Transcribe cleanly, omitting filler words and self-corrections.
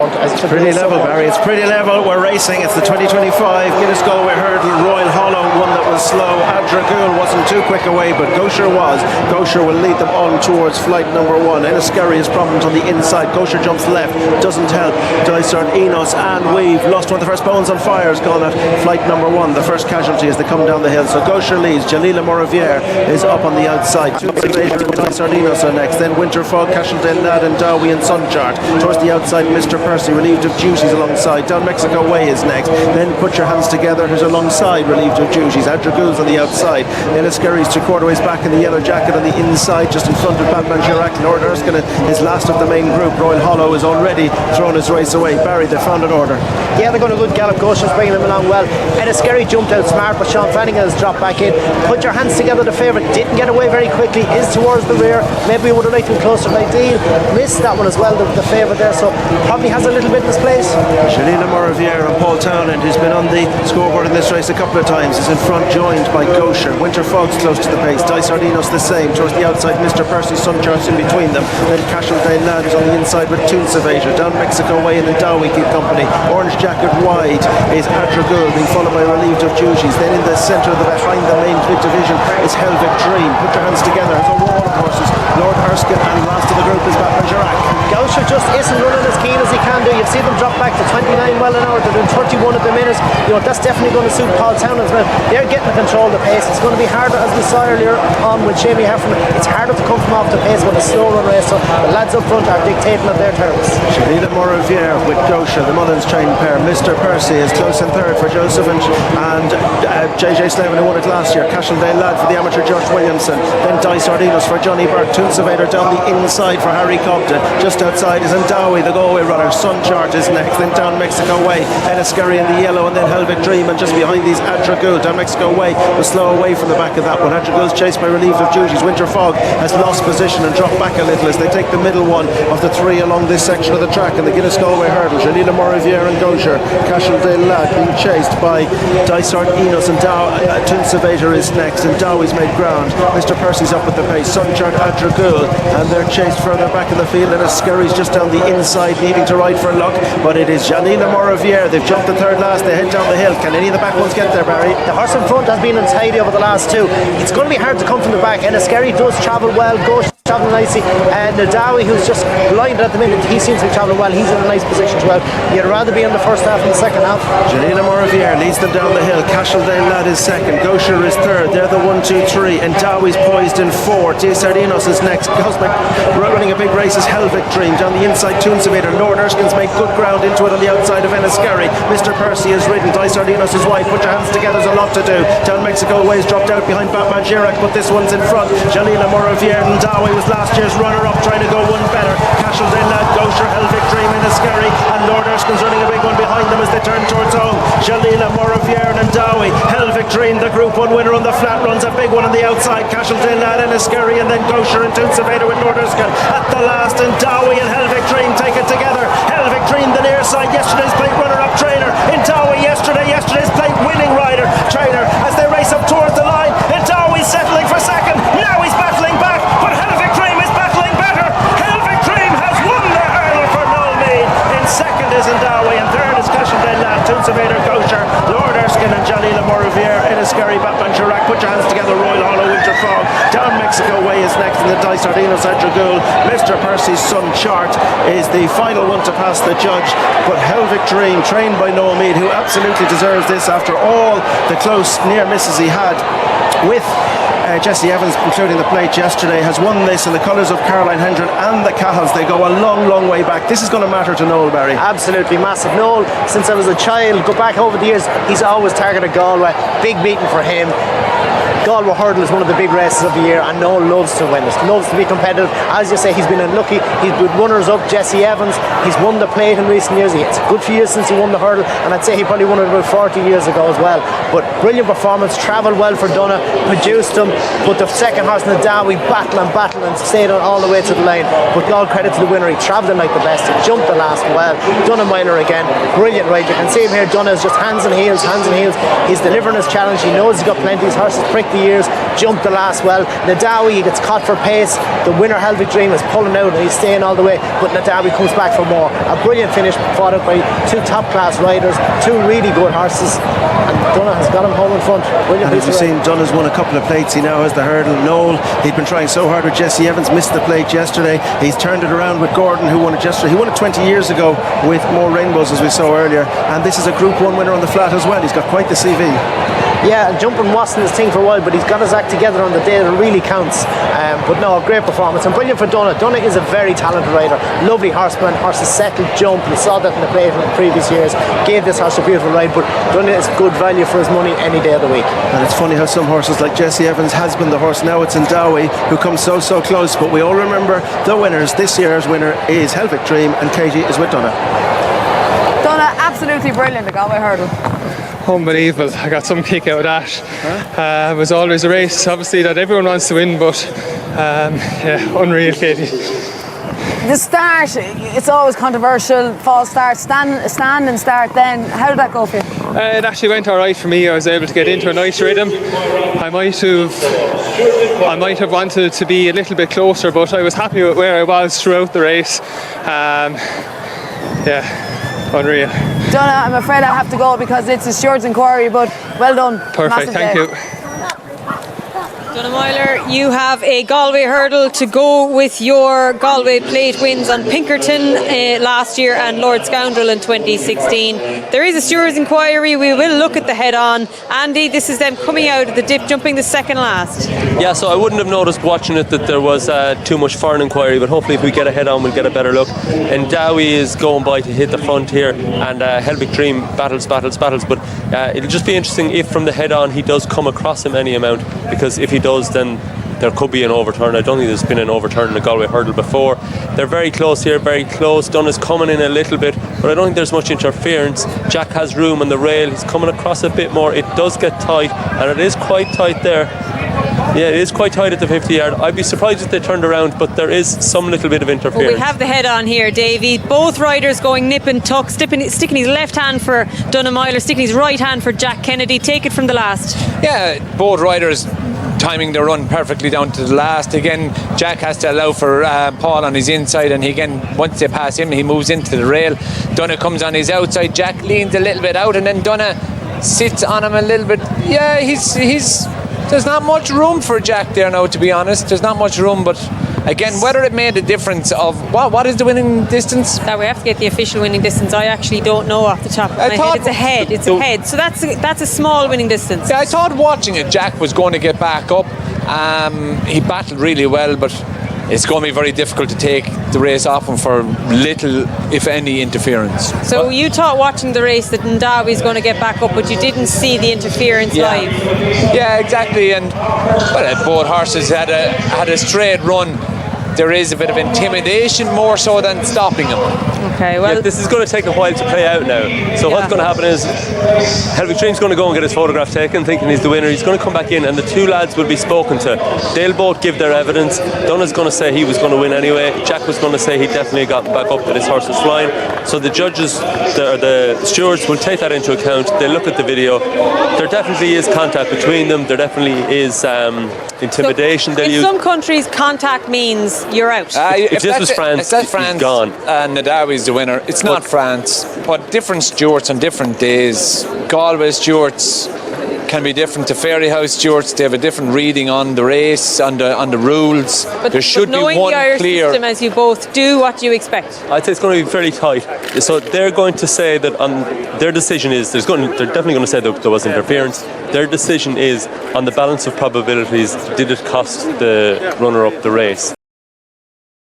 It's pretty level, Barry. It's pretty level. We're racing. It's the 2025 Guinness Galway Hurdle. Royal Hollow, one that was slow. Adragul wasn't too quick away, but Gosher was. Gosher will lead them on towards flight number one. Enniskerry has problems on the inside. Gosher jumps left, doesn't help. Dysart, Enos, and Weave lost one of the first bones on fire. Has gone at flight number one. The first casualty as they come down the hill. So Gosher leads. Jalila Moravier is up on the outside. Tounsivator and Dysart, Enos are next. Then Winter Fog, Casheldale Lad, and Ndaawi and Sunchart. Towards the outside, Mr. Percy, relieved of duties alongside. Down Mexico Way is next. Then Puturhandstogether, who's alongside, relieved of duties. Adragul's on the outside. Enniskerry's 3/4 ways back in the yellow jacket on the inside, just in front of Batman Girac. Lord Erskine is last of the main group. Royal Hollow has already thrown his race away. Barry, they found an order. Yeah, they're going a good gallop. Gosher's bringing them along well. Enniskerry jumped out smart, but Sean Flanagan has dropped back in. Puturhandstogether, the favourite, didn't get away very quickly, is towards the rear. Maybe we would have liked him closer to ideal. Missed that one as well, the favourite there, so probably has a little bit in his place. Jalila Moravier and Paul Townend, who's been on the scoreboard in this race a couple of times, is in front, joined by Gosher. Winter Fog's close to the pace. Dysart, Enos the same. Towards the outside, Mr. Percy, Sunchart's in between them. Then Casheldale Lad is on the inside with Tounsivator. Down Mexico Way and Ndaawi keep company. Orange jacket wide is Adragul, being followed by relieved of duties. Then in the centre of the behind the main division is Helvic Dream. Put your hands together as a wall of horses. Lord Erskine, and last of the group is Batman Girac. Gosher just isn't running as keen as he can do. You've seen them drop back to 29 mile an hour. They're doing 31 at the minute. You know, that's definitely going to suit Paul Townend as well. They're getting to control the pace. It's going to be harder, as we saw earlier on with Jamie Heffernan. It's harder to come from off the pace with a slow run race. So the lads up front are dictating at their terms. Jalila Moravier with Gosher, the Mullins trained pair. Mr. Percy is close in third for Joseph and JJ Slavin, who won it last year. Casheldale Lad for the amateur Josh Williamson. Then Dysart, Enos for Johnny Burke. Tounsivator down the inside for Harry Cobden. Just outside is Ndaawi, the Galway runner. Sunchart is next. Then down Mexico Way, Enniskerry in the yellow, and then Helvic Dream, and just behind these Adragul. Down Mexico Way was slow away from the back of that one. Adragul's chased by relieved of duties. Winter Fog has lost position and dropped back a little as they take the middle one of the three along this section of the track in the Guinness Galway Hurdle. Jalila Moravier and Gosher. Casheldale Lad being chased by Dysart, Enos, and Tounsivator is next, and Ndaawi's made ground. Mr. Percy's up at the pace. Sunchart, Adragul, and they're chased further back in the field, and Enniskerry's just down the inside, needing to ride for luck, but it is Jalila Moravier. They've jumped the third last. They head down the hill. Can any of the back ones get there, Barry? The horse in front has been untidy over the last two. It's going to be hard to come from the back. Enniskerry does travel well. Gosher travelling nicely. Ndaawi, who's just blinded at the minute, he seems to be travelling well. He's in a nice position as well. You'd rather be in the first half than the second half. Jalila Moravier leads them down the hill. Casheldale Lad is second. Gosher is third. They're the 1, 2, 3. And Ndaawi's poised in fourth. Dysart, Enos is next. Cosmic running a big race is Helvic Dream. Down the inside, Tounsivator. Lord Erskine's made good ground into it on the outside of Enniskerry. Mr. Percy is ridden. Dysart, Enos is wide. Put your hands together. There's a lot to do. Down Mexico Way is dropped out behind Batman Girac, but this one's in front. Jalila Moravier. Ndaawi was last year's runner-up, trying to go one better. Casheldale Lad, Gosher, Helvic Dream, Enniskerry, and Lord Erskine's running a big one behind them as they turn towards home. Jalila Moravier and Ndaawi. Helvic Dream, the Group 1 winner on the flat, runs a big one on the outside. Casheldale Lad, Enniskerry, and then Gosher and Tounsivator with Lord Erskine at the last, and Ndaawi and Helvic Dream take it together. Helvic Dream, the near side, yesterday's plate runner-up trainer. Ndaawi yesterday's plate winning rider trainer as they race up towards the line. Ndaawi settling for second. Now he's battling back, but Helvic Dream is battling better. Helvic Dream has won the hurdle for Noel Meade. In second is Ndaawi, and third is Casheldale Lad, Tounsivator, Gosher, Lord Erskine, and Jalila Moravier. Enniskerry, Batman Girac. Put your hands together. Royal Hollow, Winter Fog. Down Mexico Way is next, and the Dysart, Enos, Adragul. Mr. Percy's Sunchart is the final one to pass the judge, but Helvic Dream, trained by Noel Meade, who absolutely deserves this after all the close near misses he had with Jesse Evans, including the plate yesterday, has won this in the colours of Caroline Hendren and the Cahals. They go a long, long way back. This is going to matter to Noel, Barry. Absolutely massive. Noel, since I was a child, go back over the years, he's always targeted Galway. Big meeting for him. Galway Hurdle is one of the big races of the year, and Noel loves to win it, loves to be competitive. As you say, he's been unlucky. He's with runners-up. Jesse Evans, he's won the plate in recent years. It's a good few years since he won the hurdle, and I'd say he probably won it about 40 years ago as well. But brilliant performance, travelled well for Donagh, produced him, but the second horse, Ndaawi, battle and stayed on all the way to the line. But all credit to the winner, he travelled like the best, he jumped the last well, done a miler again, brilliant ride. You can see him here, Donagh is just hands and heels, he's delivering his challenge, he knows he's got plenty, his horse is pricked the years, jumped the last well. Ndaawi, he gets caught for pace. The winner, Helvic Dream, is pulling out and he's staying all the way, but Ndaawi comes back for more. A brilliant finish fought out by two top-class riders, two really good horses, and Donagh has got him home in front. Brilliant. And as you've seen, Donagh's won a couple of plates. He now has the hurdle. Noel, he'd been trying so hard with Jesse Evans, missed the plate yesterday. He's turned it around with Gordon, who won it yesterday. He won it 20 years ago with More Rainbows, as we saw earlier, and this is a Group 1 winner on the flat as well. He's got quite the CV. Yeah, jumping wasn't his thing for a while, but he's got his act together on the day that really counts. But no, a great performance and brilliant for Donagh. Donagh is a very talented rider, lovely horseman, horse is settled, jump. We saw that in the plate in the previous years. Gave this horse a beautiful ride, but Donagh is good value for his money any day of the week. And it's funny how some horses like Jesse Evans has been the horse. Now it's Ndaawi who comes so close, but we all remember the winners. This year's winner is Helvic Dream, and Katie is with Donagh. Donagh, absolutely brilliant, the Galway hurdle. Unbelievable. I got some kick out of that. It was always a race, obviously, that everyone wants to win, but yeah, unreal, Katie. The start, it's always controversial. False start, stand and start then. How did that go for you? It actually went alright for me. I was able to get into a nice rhythm. I might have wanted to be a little bit closer, but I was happy with where I was throughout the race. Yeah, unreal. Donagh, I'm afraid I have to go because it's a Stewards Enquiry, but well done. Perfect, thank you. Donagh Myler, you have a Galway hurdle to go with your Galway plate wins on Pinkerton last year and Lord Scoundrel in 2016. There is a Stewards Enquiry. We will look at the head-on. Andy, this is them coming out of the dip, jumping the second last. Yeah, so I wouldn't have noticed watching it that there was too much foreign inquiry, but hopefully if we get a head-on we'll get a better look. And Ndaawi is going by to hit the front here, and Helvic Dream battles, but it'll just be interesting if from the head-on he does come across him any amount, because if he does, then there could be an overturn. I don't think there's been an overturn in the Galway hurdle before. They're very close here, very close. Donagh's coming in a little bit, but I don't think there's much interference. Jack has room on the rail. He's coming across a bit more. It does get tight, and it is quite tight there. Yeah, it is quite tight at the 50 yard. I'd be surprised if they turned around, but there is some little bit of interference. Well, we have the head on here, Davy. Both riders going nip and tuck, sticking his left hand for Donagh Myler, sticking his right hand for Jack Kennedy. Take it from the last. Yeah, both riders timing the run perfectly down to the last. Again, Jack has to allow for Paul on his inside, and he, again, once they pass him, he moves into the rail. Donagh comes on his outside. Jack leans a little bit out, and then Donagh sits on him a little bit. Yeah, he's there's not much room for Jack there now, to be honest. There's not much room, but again, whether it made a difference of what is the winning distance? Now we have to get the official winning distance. I actually don't know off the top of my head. It's a head. It's a head. So that's a small winning distance. Yeah, I thought watching it, Jack was going to get back up. He battled really well, but it's going to be very difficult to take the race off him for little, if any, interference. So you thought watching the race that Ndaawi is going to get back up, but you didn't see the interference live. Yeah, exactly. And both horses had a straight run. There is a bit of intimidation more so than stopping him. Okay, well, yeah, this is going to take a while to play out now. So what's going to happen is Helvic Dream's going to go and get his photograph taken, thinking he's the winner. He's going to come back in, and the two lads will be spoken to. They'll both give their evidence. Donagh's going to say he was going to win anyway. Jack was going to say he definitely got back up, that his horse was flying. So the judges, the stewards, will take that into account. They'll look at the video. There definitely is contact between them. There definitely is intimidation. So in some countries, contact means you're out. If this was France, that's France, he's gone. And Ndaawi's the winner. It's not France, but different stewards on different days. Galway stewards can be different to Fairyhouse stewards. They have a different reading on the race, on the rules. But there should be one the Irish clear system, as you both do, what do you expect? I'd say it's going to be fairly tight. So they're going to say that on their decision is they're definitely going to say that there was interference. Their decision is on the balance of probabilities. Did it cost the runner-up the race?